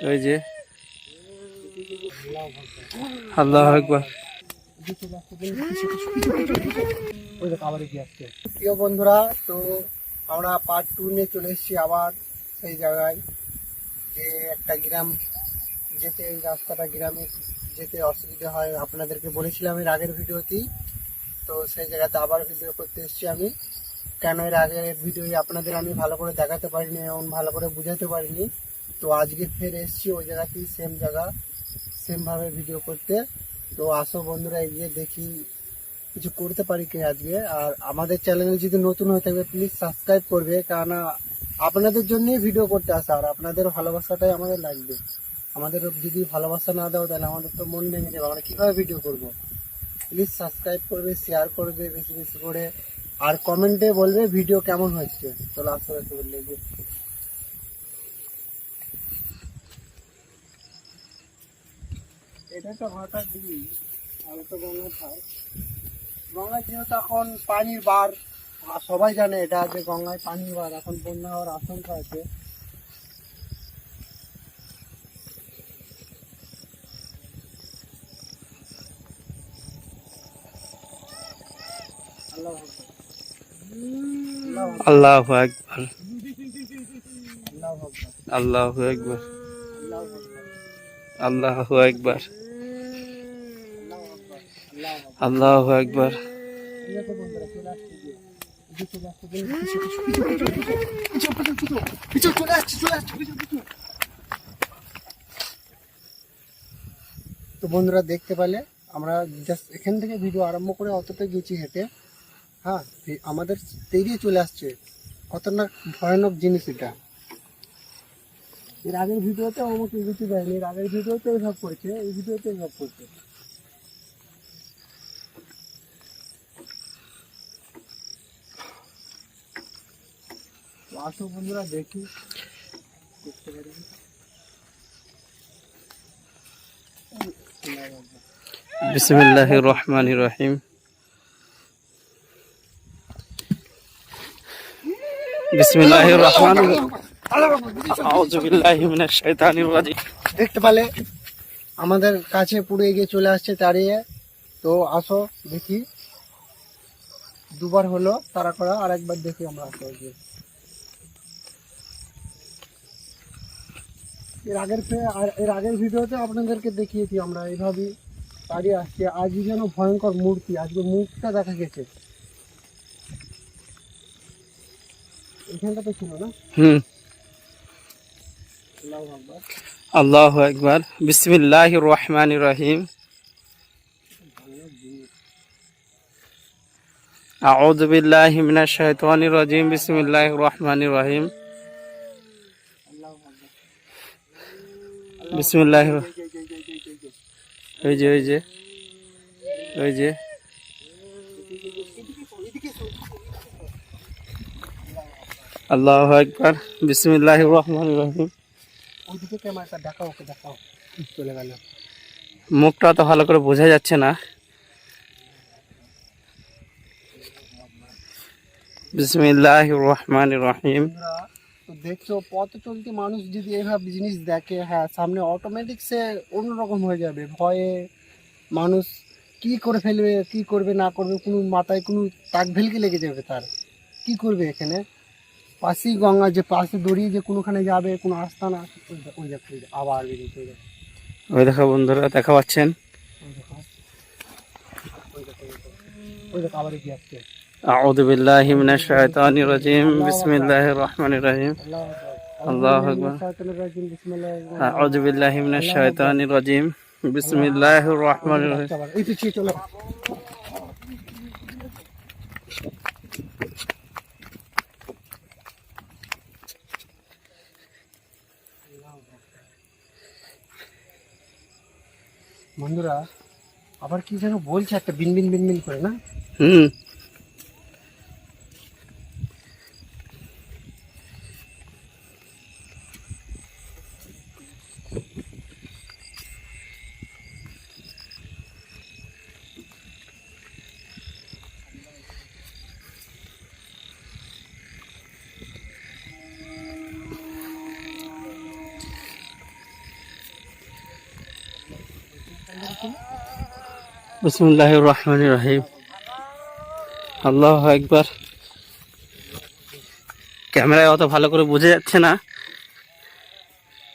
ওই যে আল্লাহু আকবার। প্রিয় বন্ধুরা, তো আমরা পার্ট 2 নিয়ে চলে এসেছি আবার সেই জায়গায়, যে একটা গ্রাম যেতে, এই রাস্তাটা গ্রামে যেতে অসুবিধা হয়, আপনাদেরকে বলেছিলাম এর আগের ভিডিওতেই। তো সেই জায়গাতে আবার ভিডিও করতে এসেছি আমি। কেন এর আগের ভিডিও আপনাদের আমি ভালো করে দেখাতে পারিনি এবং ভালো করে বুঝাতে পারিনি, তো আজকে ফের এসেছি ওই জায়গাতেই, সেম জায়গা সেমভাবে ভিডিও করতে। তো আসো বন্ধুরা, এগিয়ে দেখি কিছু করতে পারি কি আজকে। আর আমাদের চ্যানেলে যদি নতুন হয়ে থাকবে প্লিজ সাবস্ক্রাইব করবে, কেননা আপনাদের জন্যই ভিডিও করতে আসা, আর আপনাদের ভালোবাসাটাই আমাদের লাগবে। আমাদের যদি ভালোবাসা না দাও তাহলে আমাদের তো মন ভেঙে যাবে, আমরা কীভাবে ভিডিও করব। প্লিজ সাবস্ক্রাইব করবে, শেয়ার করবে বেশি বেশি করে, আর কমেন্টে বলবে ভিডিও কেমন হচ্ছে। চলো আসো একটু বললে যে এটা তো ভাটা দিই, আমি তো গঙ্গা খাই। গঙ্গায় যেহেতু এখন পানির বার, আর সবাই জানে এটা যে গঙ্গায় পানির বার, এখন বন্যা হওয়ার আশঙ্কা আছে। আল্লাহু আকবার, আল্লাহু আল্লাহু আকবার, আকবার, আল্লাহু আল্লাহু আকবার, আকবার, আল্লাহু আকবার। তো বন্ধুরা দেখতে পেলে, আমরা জাস্ট এখান থেকে ভিডিও আরম্ভ করে অতটা গেছি হেঁটে। হ্যাঁ, আমাদের তেরিয়ে চলে আসছে, খতরনাক ভয়ানক জিনিস এটা। এর আগের ভিডিওতে আমাকে কিছু দেয়নি, এর আগের ভিডিওতে এসব করছে, এই ভিডিওতে এসব করছে। তো আসো বন্ধুরা দেখি করতে পারি। বিসমিল্লাহির রহমানির রহিম। বিসমিল্লাহির রহমানির রহিম। আউযু বিল্লাহি মিনাশ শাইতানির রাজিম। দেখতে পেলে আমাদের কাছে পুরো এগিয়ে চলে আসছে দাঁড়িয়ে। তো আসো দেখি, দুবার হলো তারা করা, আর একবার দেখি আমরা আসো এগিয়ে। এর আগের ভিডিওতে আপনাদেরকে দেখিয়েছি আমরা এইভাবেই দাঁড়িয়ে আসছি। আজকে যেন ভয়ঙ্কর মূর্তি, আজকে মুখটা দেখা গেছে, এখানটাতে ছিল না। আল্লাহু আকবার, আল্লাহু আকবার। বিসমিল্লাহির রহমানির রহিম। আউযু বিল্লাহি মিনাশ শাইতানির রাজিম। বিসমিল্লাহির রহমানির রহিম। আল্লাহু আকবার, বিসমিল্লাহির ওই যে ওই যে ওই যে আল্লাহু আকবার। বিসমিল্লাহির রহমানির রহিম। ওইদিকে ক্যামেরাটা দেখাও, ওকে দেখাও, চলে গেল। মুখটা তো ভালো করে বোঝা যাচ্ছে না। বিসমিল্লাহির রহমানির রহিম। তো দেখছো, পথ চলতি মানুষ যদি এইভাবে জিনিস দেখে, হ্যাঁ সামনে অটোমেটিক সে অন্যরকম হয়ে যাবে ভয়ে। মানুষ কি করে ফেলবে, কি করবে না করবে, কোনো মাথায় কোনো তাক ভেলকি লেগে যাবে তার। কি করবে এখানে পাশেই গঙ্গা, যে পাশে দড়িয়ে যে কোনোখানে যাবে, কোনো রাস্তা না, ওই দেখো আবার বেরিয়ে চলে যাবে। ওই দেখো বন্ধুরা, দেখা পাচ্ছেন? ওই দেখো, ওই দেখো, ওই দেখো আবার এগিয়ে আসছে। আউযু বিল্লাহি মিনাশ শাইতানির রাজিম। বিসমিল্লাহির রহমানির রহিম। আল্লাহু আকবার। আউযু বিল্লাহি মিনাশ শাইতানির রাজিম। বিসমিল্লাহির রহমানির রহিম। এই পিছিয়ে চলো। বন্ধুরা আবার কি যেন বলছে, একটা বিন বিন বিন বিন করে, না? বিসমিল্লাহির রহমানির রহিম। আল্লাহু আকবার। ক্যামেরায় অত ভালো করে বোঝা যাচ্ছে না,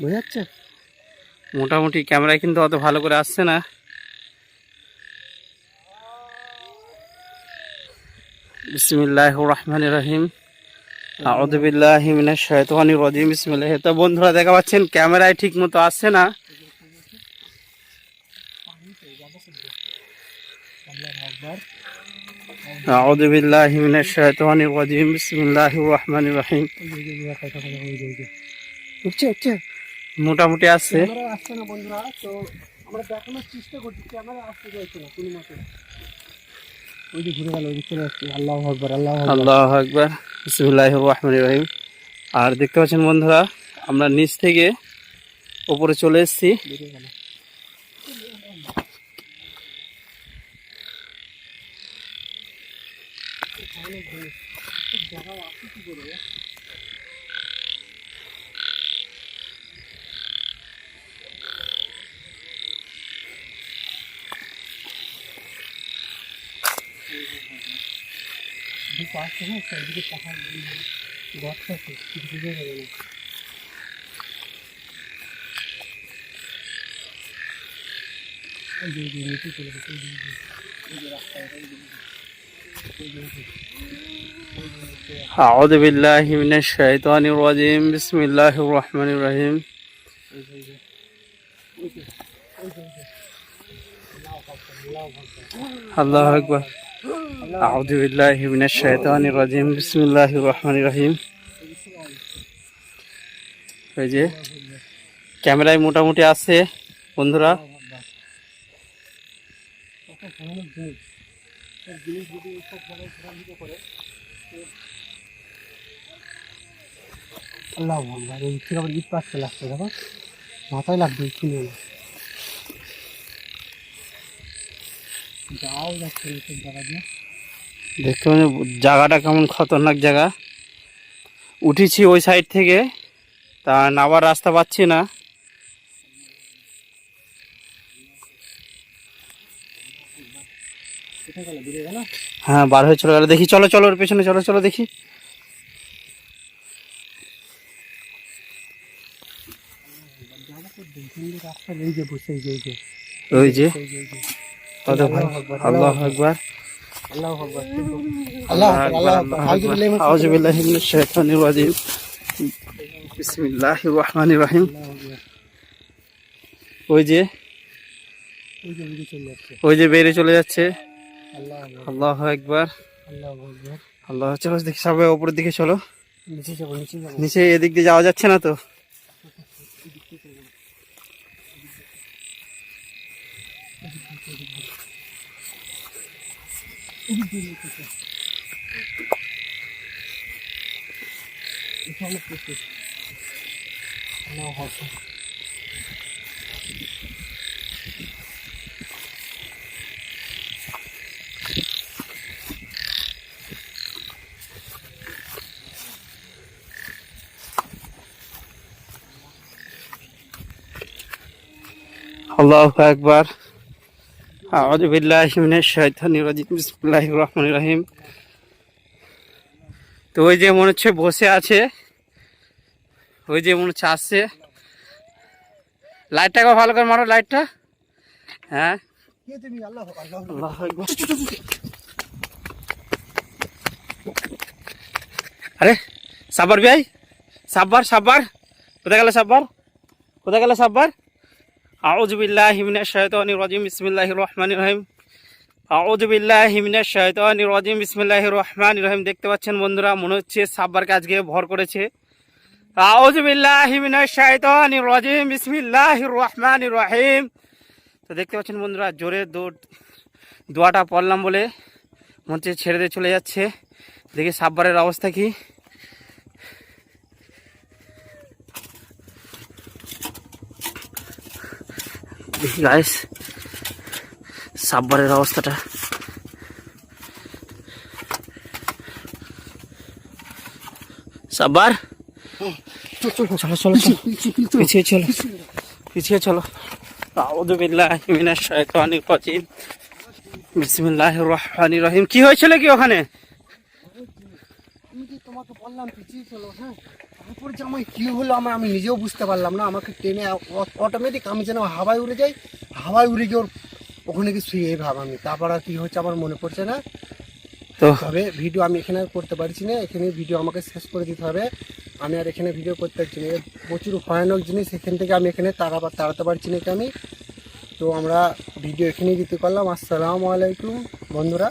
বোঝা যাচ্ছে? মোটামুটি ক্যামেরায় কিন্তু অত ভালো করে আসছে না। বিসমিল্লাহির রহমানির রহিম। আউযু বিল্লাহি মিনাশ শাইতানির রাজিম। বিসমিল্লাহ। তো বন্ধুরা দেখা পাচ্ছেন ক্যামেরায় ঠিক মতো আসছে না। আউযু বিল্লাহি মিনাশ শাইতানির রাজিম। বিসমিল্লাহির রহমানির রহিম। উঠছে উঠছে, মোটামুটি আসছে। ক্যামেরা আসছে না বন্ধুরা, তো আমরা দেখানোর চেষ্টা করছি, ক্যামেরা আসতে চাইছে না কোনো মতে। ওই যে ঘুরে গেল, ওই যে চলে যাচ্ছে। আল্লাহু আকবার, আল্লাহু আকবার। আল্লাহু আকবার। বিসমিল্লাহির রহমানির রহিম। আর দেখতে পাচ্ছেন বন্ধুরা, আমরা নিচ থেকে উপরে চলে এসেছি। ঘুরে গেল। জায়গা আছে কি করে? দিকে আসছে না, চারিদিকে পাহাড় গর্ত আছে, কিছু বুঝে যাবে না। ওই যে নিচে চলে গেছে, ওই যে রাস্তায়, আউযু বিল্লাহি মিনাশ শাইতানির রাজিম। বিসমিল্লাহির রহমানির রহিম। আল্লাহু আকবার। আউযু বিল্লাহি মিনাশ শাইতানির রাজিম। বিসমিল্লাহির রহমানির রহিম। এই যে ক্যামেরায় মোটামুটি আছে বন্ধুরা। আল্লাহ আকবার। এই ঠিক আবার ইট পাচ্ছে লাগছে, দেখো মাথায় লাগবে কিনে না। যাও যাচ্ছে এইসব জায়গা দিয়ে। দেখতে পাচ্ছেন জায়গাটা কেমন খতরনাক জায়গা। উঠেছি ওই সাইড থেকে, তা নামার রাস্তা পাচ্ছি না। কোথায় গেল? দূরে গেল? হ্যাঁ, বার হয়ে চলে গেল। দেখি, চলো চলো ওর পেছনে, চলো চলো দেখি। রাস্তা এই যে বসে, এই যে ওই যে কত ভাই। আল্লাহু আকবার। আল্লাহু আকবার, আল্লাহু আকবার। আউযু বিল্লাহি মিনাশ শাইতানির রাজিম। বিসমিল্লাহির রহমানির রহিম। ওই যে ওই যে বেরিয়ে চলে যাচ্ছে। আল্লাহু আকবার। আল্লাহ, চলো দেখি সবাই উপরের দিকে চলো। নিচে যাবো, নিচে যাবো। নিচে এদিক দিয়ে যাওয়া যাচ্ছে না তো। আল্লাহু আকবার। আউযু বিল্লাহি মিনাশ শাইতানির রাজিম। বিসমিল্লাহির রহমানির রহিম। তো ওই যে মনে হচ্ছে বসে আছে, ওই যে মনে হচ্ছে আসছে। লাইটটাকে ভালো করে মারো, লাইটটা। হ্যাঁ, আল্লাহু আকবার। আরে সাব্বার ভাই, সাব্বার সাব্বার, কোথায় গেল সাব্বার? কোথায় গেল সাব্বার? আউযু বিল্লাহি মিনাশ শাইতানির রাজিম। বিসমিল্লাহির রহমানির রহিম। আউযু বিল্লাহি মিনাশ শাইতানির রাজিম। বিসমিল্লাহির রহমানির রহিম। দেখতে পাচ্ছেন বন্ধুরা, মনে হচ্ছে সাব্বারকে আজকে ভর করেছে। আউযু বিল্লাহি মিনাশ শাইতানির রাজিম। বিসমিল্লাহির রহমানির রহিম। তো দেখতে পাচ্ছেন বন্ধুরা, জোরে দোয়াটা পড়লাম বলে মনে হচ্ছে ছেড়ে দিয়ে চলে যাচ্ছে। দেখি সাব্বারের অবস্থা কি। দেখি গাইস সাব্বারের অবস্থাটা। সাব্বার, চলো চলো চলো, পিছিয়ে চলো। পিছিয়ে চলো। আউযু বিল্লাহি মিনাশ শাইতানির রাজিম বিসমিল্লাহির রহমানির রহিম। কি হয়েছিল কি ওখানে? আমি যে তোমাকে বললাম পিছিয়ে চলো, হ্যাঁ, তারপর যে আমার কী হলো আমি নিজেও বুঝতে পারলাম না। আমাকে টেনে অটোমেটিক আমি যেন হাওয়ায় উড়ে যাই, হাওয়ায় উড়ে গিয়ে ওখানে কি শুয়ে ভাব আমি। তারপর আর কী হচ্ছে আমার মনে পড়ছে না। তো তবে ভিডিও আমি এখানে আর করতে পারছি না, এখানে ভিডিও আমাকে শেষ করে দিতে হবে। আমি আর এখানে ভিডিও করতে পারছি না, প্রচুর ভয়ানক জিনিস। এখান থেকে আমি এখানে তাড়াতে পারছি না আমি। তো আমরা ভিডিও এখানেই দিতে পারলাম। আসসালামু আলাইকুম বন্ধুরা।